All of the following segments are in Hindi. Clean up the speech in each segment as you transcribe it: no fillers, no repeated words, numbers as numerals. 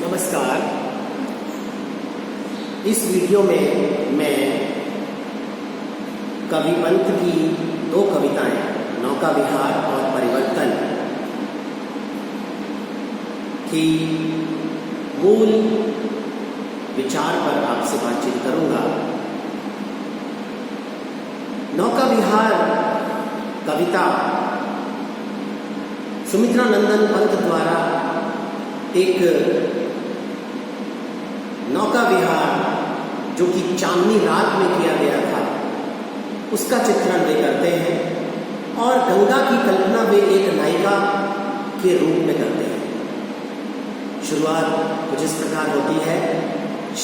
नमस्कार। इस वीडियो में मैं कवि पंत की दो कविताएं नौका विहार और परिवर्तन की मूल विचार पर आपसे बातचीत करूंगा। नौका विहार कविता सुमित्रा नंदन पंत द्वारा एक नौका विहार जो कि चांदनी रात में किया गया था उसका चित्रण वे करते हैं और गंगा की कल्पना वे एक नायिका के रूप में करते हैं। शुरुआत कुछ इस प्रकार होती है।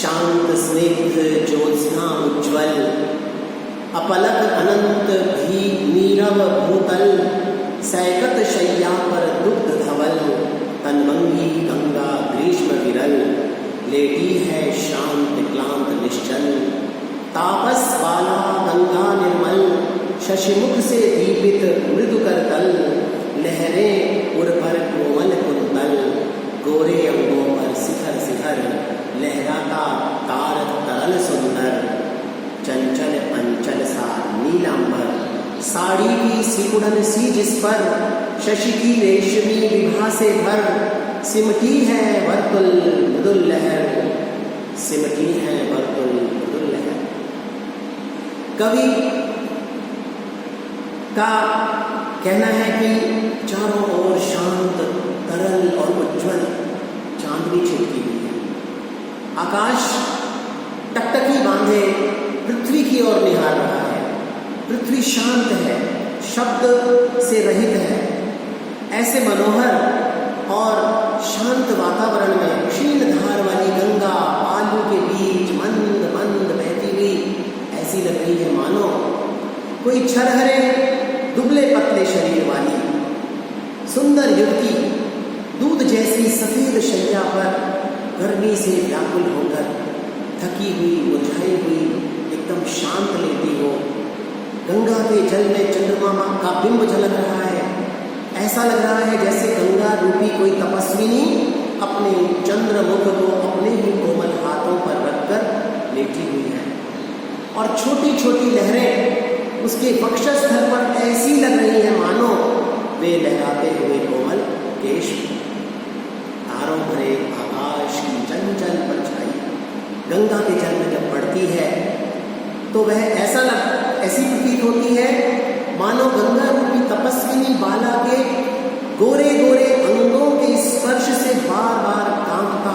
शांत स्निग्ध ज्योत्स्ना उज्ज्वल अपलक अनंत भी नीरव भूतल सैकत शय्या पर दुग्ध धवल तनमंगी गंगा ग्रीष्म विरल लेटी है शांत क्लांत निश्चल तापस बाला गंगा निर्मल शशिमुख से दीपित मृदु करतल लहरें उर पर कोमल कुंतल गोरे अंगों पर शिखर शिखर लहराता तारक तरल सुंदर चंचल अंचल सा नीलांबर साड़ी की सिकुड़न सी जिस पर शशि की रेशमी विभा से भर सिमटी है वर्तुल मृदुल लहर सिमटी है वर्तुल मृदुल लहर। कवि का कहना है कि चारों ओर शांत तरल और उज्ज्वल चांदनी छिटकी हुई है। आकाश टकटकी बांधे पृथ्वी की ओर निहार रहा है। पृथ्वी शांत है, शब्द से रहित है। ऐसे मनोहर और शांत वातावरण में क्षीण धार वाली गंगा आलू के बीच मंद मंद बहती हुई ऐसी लग रही है मानो कोई छरहरे दुबले पतले शरीर वाली सुंदर युवती दूध जैसी सफेद शैया पर गर्मी से व्याकुल होकर थकी हुई मुरझाई हुई एकदम शांत लेटी हो। गंगा के जल में चंद्रमा का बिंब झलक रहा है। ऐसा लग रहा है जैसे गंगा रूपी कोई तपस्विनी अपने चंद्रमुख को अपने ही कोमल हाथों पर रखकर लेटी हुई है और छोटी छोटी लहरें उसके वक्षस्थल पर ऐसी लग रही है मानो वे लहराते हुए कोमल केश। तारों भरे आकाश की चंचल परछाई गंगा के जल में जब पड़ती है तो वह ऐसी प्रतीत होती है मानो गंगा रूपी तपस्विनी बाला के गोरे गोरे अंगों के स्पर्श से बार बार कांपता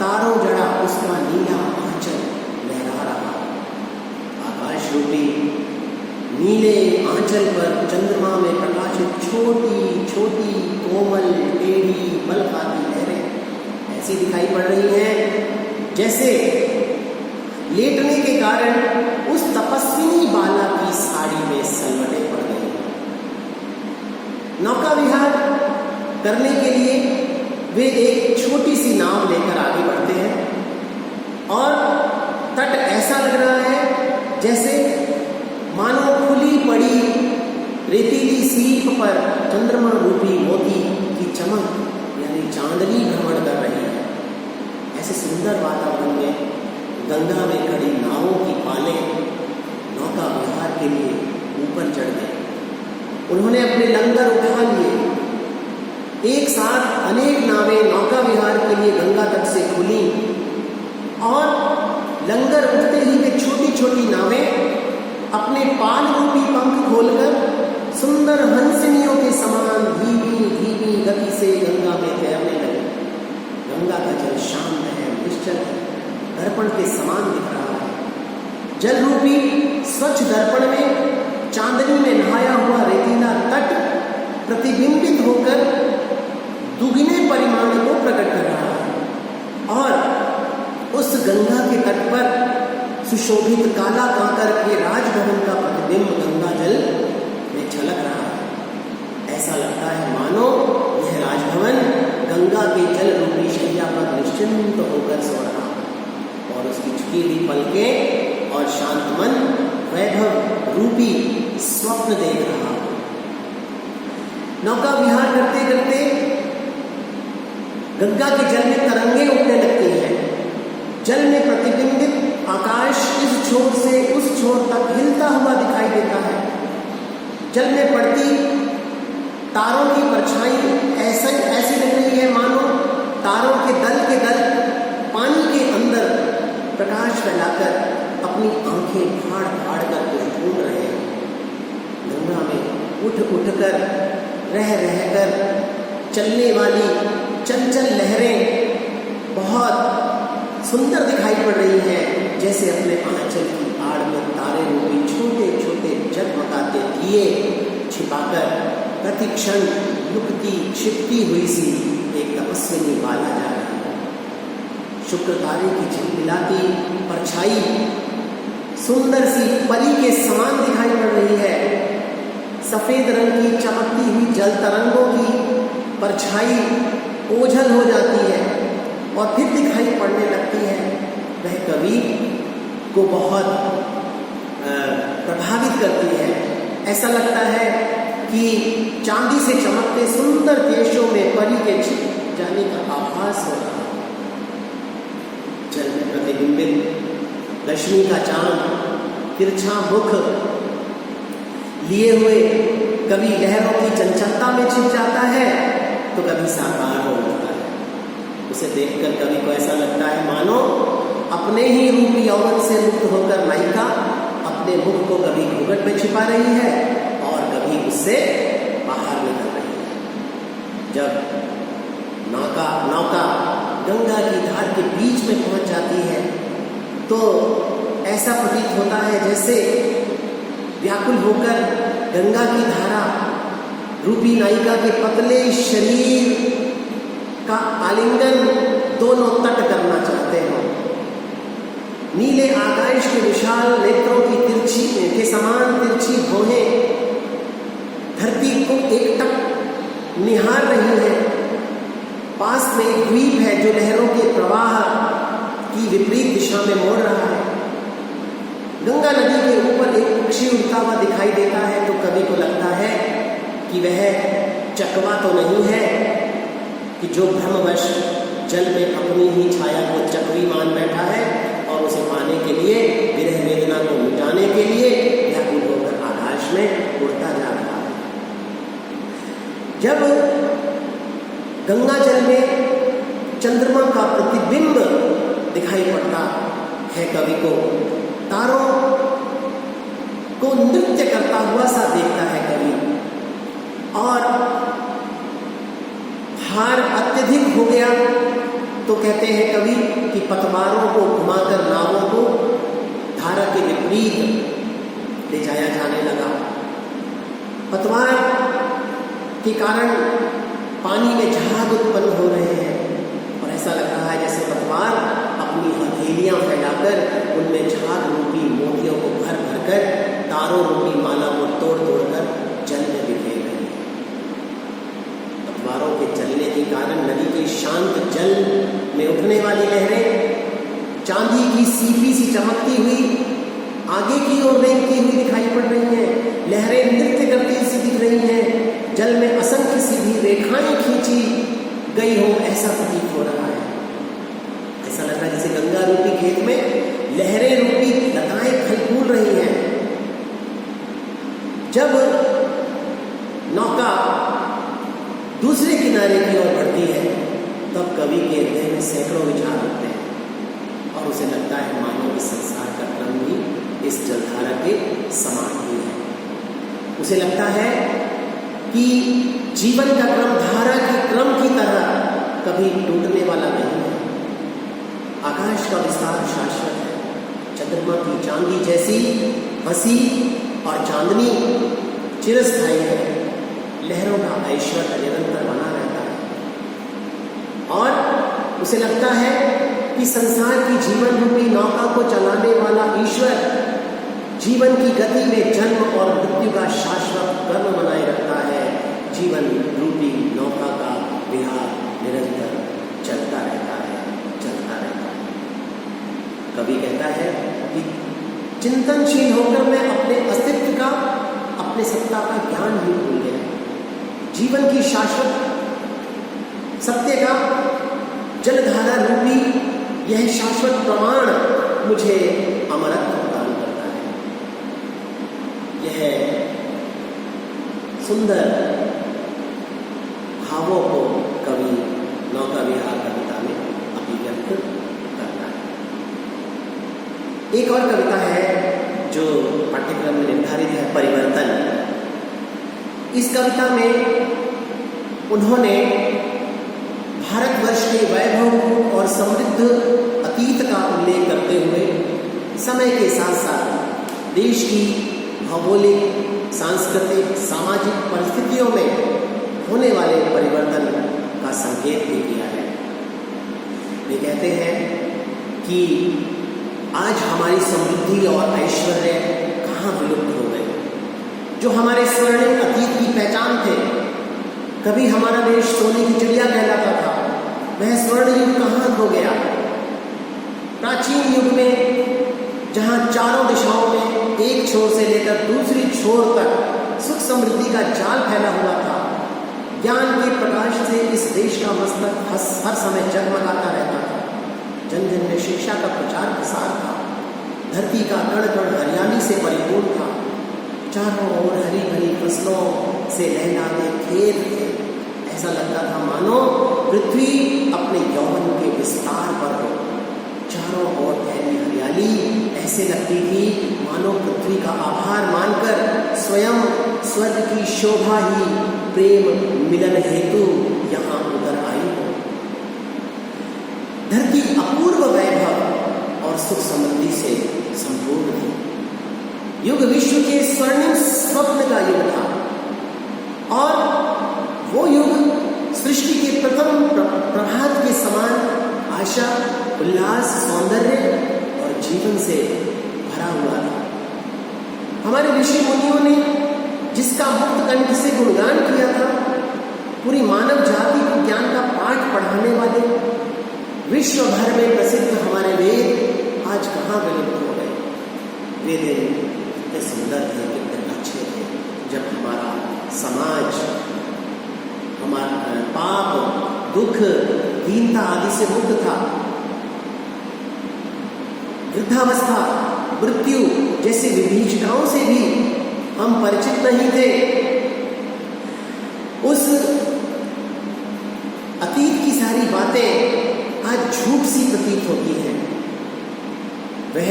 तारों जड़ा उसका नीला आंचल लहरा रहा। आकाश रूपी नीले आंचल पर चंद्रमा में प्रकाशित छोटी छोटी कोमल टेढ़ी बलखाती लहरें ऐसी दिखाई पड़ रही हैं जैसे लेटने के कारण उस तपस्विनी बाला की साड़ी में सलवटे पड़ गई। नौका विहार करने के लिए वे एक छोटी सी नाव लेकर आगे बढ़ते हैं और तट ऐसा लग रहा है जैसे मानो खुली पड़ी रेतीली सीप पर चंद्रमा रूपी मोती की चमक यानी चांदनी भ्रमण कर रही है। ऐसे सुंदर वातावरण में गंगा में खड़ी नावों की पालें नौका विहार के लिए ऊपर चढ़ गए। उन्होंने अपने लंगर उठा लिए। एक साथ अनेक नावें नौका विहार के लिए गंगा तट से खुली और लंगर उठते ही वे छोटी छोटी नावें अपने पाल रूपी पंख खोलकर सुंदर हंसनियों के समान धीमी धीमी गति से गंगा में तैरने लगे। गंगा का जल शांत है, निश्चल है, दर्पण के समान दिख रहा है। जल रूपी स्वच्छ दर्पण में चांदनी में नहाया हुआ रेतीला तट प्रतिबिंबित होकर दुगने परिमाण को प्रकट कर रहा है और उस गंगा के तट पर सुशोभित काला कांकर के राजभवन का प्रतिबिंब गंगा जल में झलक रहा है। ऐसा लगता है मानो यह राजभवन गंगा के जल रूपी शैया पर निश्चिंत होकर सो रहा है और उसकी झुकी हुई पलकें और शांतमन वैभव रूपी स्वप्न देख रहा है। नौका विहार करते करते गंगा के जल में तरंगे उठने लगती हैं। जल में प्रतिबिंबित आकाश इस छोर से उस छोर तक हिलता हुआ दिखाई देता है। जल में पड़ती तारों की परछाई ऐसी लग रही है मानो तारों के दल पानी के अंदर प्रकाश फैलाकर अपनी आंखें फाड़ फाड़ कर कुछ ढूंढ रहे हैं। गंगा में उठ उठ कर रह कर चलने वाली चंचल लहरें बहुत सुंदर दिखाई पड़ रही हैं, जैसे अपने आंचल की आड़ में तारे रूपी छोटे छोटे जगमगाते दिए छिपाकर प्रति क्षण लुकती छिपती हुई सी एक तपस्विनी बाला जा रही है। शुक्र तारे की झिलमिलाती परछाई सुंदर सी परी के समान दिखाई पड़ रही है। सफेद रंग की चमकती हुई जल तरंगों की परछाई ओझल हो जाती है और फिर दिखाई पड़ने लगती है। वह कवि को बहुत प्रभावित करती है। ऐसा लगता है कि चांदी से चमकते सुंदर केशों में परी के छिप जाने का आभास हो रहा है। जल में प्रतिबिंबित रश्मि का चांद तिरछा मुख लिए हुए कभी लहरों की चंचलता में छिप जाता है तो कभी साकार हो उठता है। उसे देखकर कवि को ऐसा लगता है मानो अपने ही रूप यौवन से मुक्त होकर नायिका अपने मुख को कभी घूंघट में छिपा रही है और कभी उससे बाहर निकल रही है। जब नौका गंगा की धार के बीच में पहुंच जाती है तो ऐसा प्रतीत होता है जैसे व्याकुल होकर गंगा की धारा रूपी नायिका के पतले शरीर का आलिंगन दोनों तट करना चाहते हो। नीले आकाश के विशाल नेत्रों की के समान तिरछी भौहें धरती को एकटक निहार रही है। पास में एक द्वीप है जो लहरों के प्रवाह की विपरीत दिशा में मोड़ रहा है। गंगा नदी के ऊपर एक पक्षी उड़ता हुआ दिखाई देता है तो कवि को लगता है कि वह चकवा तो नहीं है कि जो भ्रमवश जल में अपनी ही छाया को चकवी मान बैठा है और उसे पाने के लिए विरह वेदना को मिटाने के लिए व्याकुल होकर आकाश में उड़ता जा रहा है। जब गंगा जल में चंद्रमा का प्रतिबिंब दिखाई पड़ता है कवि को, तारों को नृत्य करता हुआ सा देखता है कवि और भार अत्यधिक हो गया तो कहते हैं कवि कि पतवारों को घुमाकर नावों को धारा के विपरीत ले जाया जाने लगा। पतवार के कारण पानी में जहाज उत्पन्न हो रहे हैं और ऐसा लग रहा है जैसे पतवार अपनी हथेलियां फैलाकर उनमें झाग रूपी मोतियों को भर भर कर तारों रूपी माला को तोड़ तोड़ कर जल में बिखेर रहे हैं। पतवारों के चलने के कारण नदी के शांत जल में उठने वाली लहरें चांदी की सीपी सी चमकती हुई आगे की ओर रेंगती हुई दिखाई पड़ रही हैं। लहरें नृत्य करती सी दिख रही हैं। जल में असंख्य सीधी रेखाएं खींची गई हो ऐसा प्रतीत हो रहा है। ऐसा लग रहा है जैसे गंगा रूपी खेत में लहरें रूपी लताएं खलबूल रही हैं। जब नौका दूसरे किनारे की ओर बढ़ती है तब कवि के हृदय में सैकड़ों विचार होते हैं और उसे लगता है मानो इस संसार का क्रम भी इस जलधारा के समान ही है। उसे लगता है कि जीवन का क्रम धारा के क्रम की तरह कभी टूटने वाला नहीं है। आकाश का विस्तार शाश्वत है। चंद्रमा की चांदी जैसी हंसी और चांदनी चिरस्थायी है। लहरों का ऐश्वर्य निरंतर बना रहता है और उसे लगता है कि संसार की जीवन रूपी नौका को चलाने वाला ईश्वर जीवन की गति में जन्म और मृत्यु का शाश्वत कर्म बनाए रखता है। जीवन रूपी नौका का विहार निरंतर चलता रहता है। कवि कहता है कि चिंतनशील होकर मैं अपने अस्तित्व का, अपने सत्ता का ज्ञान ही भूल गया। जीवन की शाश्वत सत्य का जलधारा रूपी यह शाश्वत प्रमाण मुझे अमरत्व प्रदान करता है। यह सुंदर भावों को कवि नौका विहार कविता में अभिव्यक्त करता है। एक और कविता है जो पाठ्यक्रम में निर्धारित है, परिवर्तन। इस कविता में उन्होंने भारतवर्ष के वैभव और समृद्ध अतीत का उल्लेख करते हुए समय के साथ साथ देश की भौगोलिक, सांस्कृतिक, सामाजिक परिस्थितियों में होने वाले परिवर्तन का संकेत भी किया है। वे कहते हैं कि आज हमारी समृद्धि और ऐश्वर्य कहाँ विलुप्त हो गए। जो हमारे स्वर्णिम अतीत की पहचान थे, कभी हमारा देश सोने की चिड़िया कहलाता था, वह स्वर्ण युग कहाँ खो गया। प्राचीन युग में जहाँ चारों दिशाओं में एक छोर से लेकर दूसरी छोर तक सुख समृद्धि का जाल फैला हुआ था, ज्ञान के प्रकाश से इस देश का मस्तक हर समय जगमगाता रहता था, जन जन में शिक्षा का प्रचार प्रसार था, धरती का कण कण हरियाली से परिपूर्ण था, चारों ओर हरी भरी फसलों से लहलाते खेत थे। ऐसा लगता था मानो पृथ्वी अपने यौवन के विस्तार पर हो। चारों ओर फैली हरियाली ऐसे लगती थी मानो पृथ्वी का आभार मानकर स्वयं स्वर्ग की शोभा ही प्रेम मिलन हेतु यहाँ उतर आई हो। धरती अपूर्व वैभव और सुख समृद्धि से संपूर्ण थी। युग विश्व के स्वर्णिम स्वप्न का युग था और वो युग सृष्टि के प्रथम प्रभात के समान आशा, उल्लास, सौंदर्य और जीवन से भरा हुआ था। हमारे ऋषि मुनियों ने जिसका मुक्त कंठ से गुणगान किया था, पूरी मानव जाति को ज्ञान का पाठ पढ़ाने वाले विश्व भर में प्रसिद्ध हमारे वेद आज कहाँ विलुप्त हो गए। वे दिन कितने सुंदर थे, कितने अच्छे थे, जब हमारा समाज हमारा पाप, दुख, दीनता आदि से मुक्त था। वृद्धावस्था, मृत्यु जैसी विभीषिकाओं से भी हम परिचित नहीं थे। उस अतीत की सारी बातें आज झूठ सी प्रतीत होती हैं। वह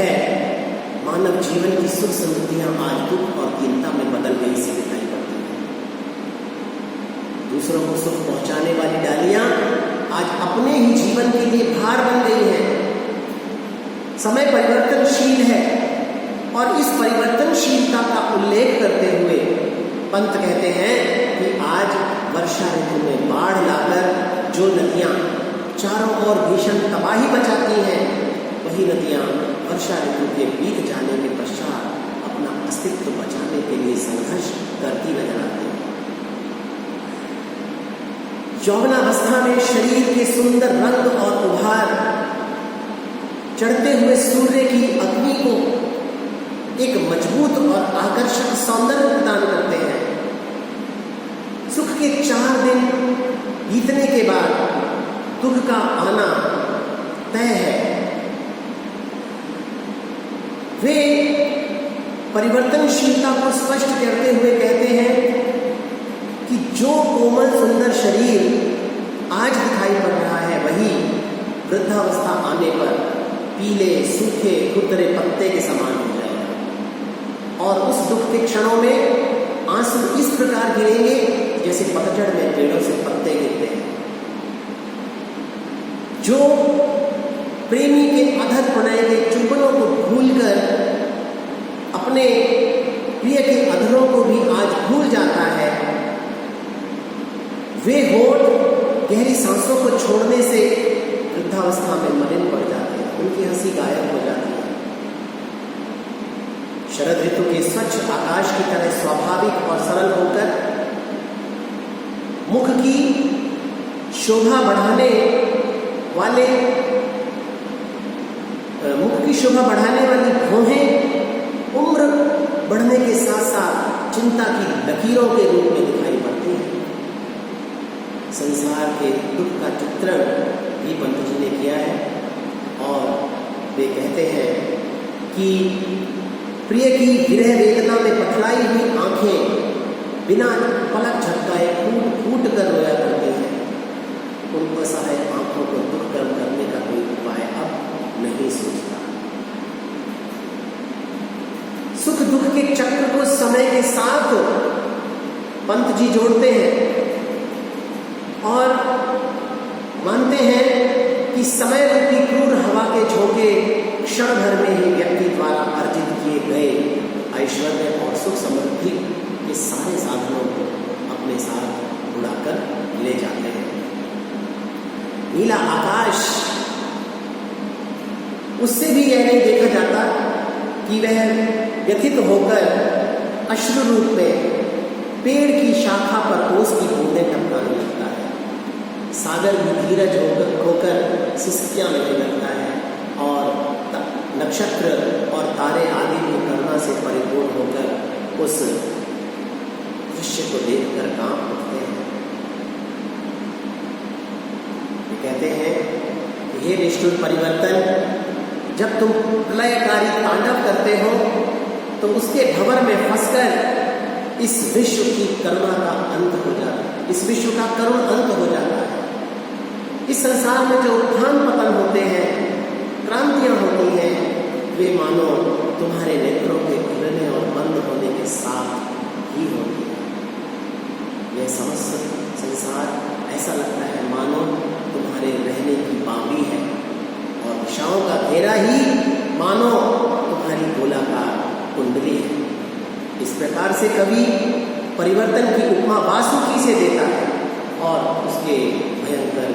मानव जीवन की सुख समृद्धियां आज दुख और दीनता में बदल गई सी दिखाई पड़ती हैं। दूसरों को सुख पहुंचाने वाली डालियां आज अपने ही जीवन के लिए भार बन गई हैं। समय परिवर्तनशील है और इस परिवर्तनशीलता का उल्लेख करते हुए पंत कहते हैं कि आज वर्षा ऋतु में बाढ़ लाकर जो नदियां चारों ओर भीषण तबाही मचाती हैं, वही नदियां वर्षा ऋतु के बीत जाने के पश्चात अपना अस्तित्व बचाने के लिए संघर्ष करती नजर आती है। यौवनावस्था में शरीर के सुंदर रंग और उभार चढ़ते हुए सूर्य की अग्नि को एक मजबूत और आकर्षक सौंदर्य प्रदान करते हैं। सुख के 4 दिन बीतने के बाद दुख का आना तय है। वे परिवर्तनशीलता को स्पष्ट करते हुए कहते हैं कि जो कोमल सुंदर शरीर आज दिखाई पड़ रहा है, वही वृद्धावस्था आने पर पीले सूखे खुरदरे पत्ते के समान हो जाएगा और उस दुख के क्षणों में आंसू इस प्रकार गिरेंगे जैसे पतझड़ में पेड़ों से पत्ते गिरते हैं। जो प्रेमी के अधर प्रणय के चुंबनों को भूलकर अपने प्रिय के अधरों को भी आज भूल जाता है, वे होठ गहरी सांसों को छोड़ने से वृद्धावस्था में मलिन पड़ जाते हैं, उनकी हंसी गायब हो जाती है। शरद ऋतु के स्वच्छ आकाश की तरह स्वाभाविक और सरल होकर मुख की शोभा बढ़ाने वाले भौहें उम्र बढ़ने के साथ साथ चिंता की लकीरों के रूप में दिखाई पड़ती हैं। संसार के दुख का चित्रण भी पंत कि प्रिय की विरह वेदना में पथलाई हुई आंखें बिना पलक झपकाए फूट फूट कर रोया करती हैं। उन असहाय आंखों को दुख कम करने का कोई उपाय अब नहीं सोचता। सुख दुख के चक्र को समय के साथ पंत जी जोड़ते हैं और मानते हैं कि समय रूपी क्रूर हवा के झोंके क्षण भर में ही व्यक्ति द्वारा अर्जित किए गए ऐश्वर्य और सुख समृद्धि के सारे साधनों को अपने साथ उड़ाकर ले जाते हैं। नीला आकाश, उससे भी यह नहीं देखा जाता कि वह व्यथित होकर अश्रु रूप में पेड़ की शाखा पर ओस की बूंदें टपकाने लगता है। सागर भी धीरज होकर सिसकियां लेने लगता है और नक्षत्र और तारे आदि की करुणा से परिपूर्ण होकर उस दृश्य को देखकर कांप उठते हैं। वे कहते हैं कि हे निष्ठुर परिवर्तन, जब तुम प्रलयकारी तांडव करते हो तो उसके भंवर में फंसकर इस विश्व की करुणा का अंत हो जाता है, इस विश्व का करुण अंत हो जाता है। इस संसार में जो उत्थान पतन होते हैं, क्रांतियां होती हैं, वे मानो तुम्हारे नेत्रों के खुलने और बंद होने के साथ ही होती है। यह समस्त संसार ऐसा लगता है मानो तुम्हारे रहने की बाबी है और दिशाओं का घेरा ही मानो तुम्हारी गोलाकार कुंडली है। इस प्रकार से कवि परिवर्तन की उपमा वासुकी से देता है और उसके भयंकर